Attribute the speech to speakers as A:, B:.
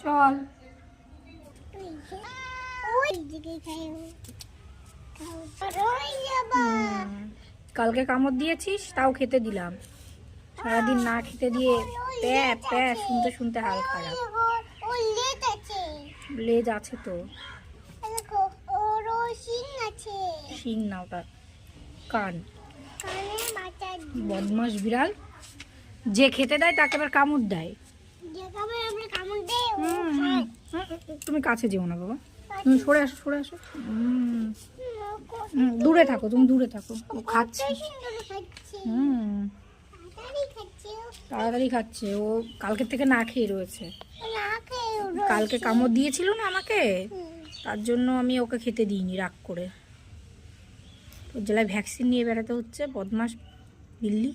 A: চল। কালকে কামড় দিয়েছিস, তাও খেতে দিলাম। সারাদিন না খেতে দিয়ে প্যা প্যা শুনতে শুনতে হাল খারাপ। লেজ আছে তো, শিং না ওটা, কান। বদমাস বিড়াল, যে খেতে দেয় তাকে আবার কামড় দেয়। তুমি কাছে যেও না বাবা, তুমি সরে আসো সরে আসো। দূরে থাকো, তুমি দূরে থাকো। ও খাচ্ছে। তাড়াতাড়ি খাচ্ছে ও, কালকের থেকে না খেয়ে রয়েছে। কালকে কামড় দিয়েছিল না আমাকে, তার জন্য আমি ওকে খেতে দিইনি রাগ করে। ওর জেলায় ভ্যাকসিন নিয়ে বেড়াতে হচ্ছে, বদমাস বিল্লি।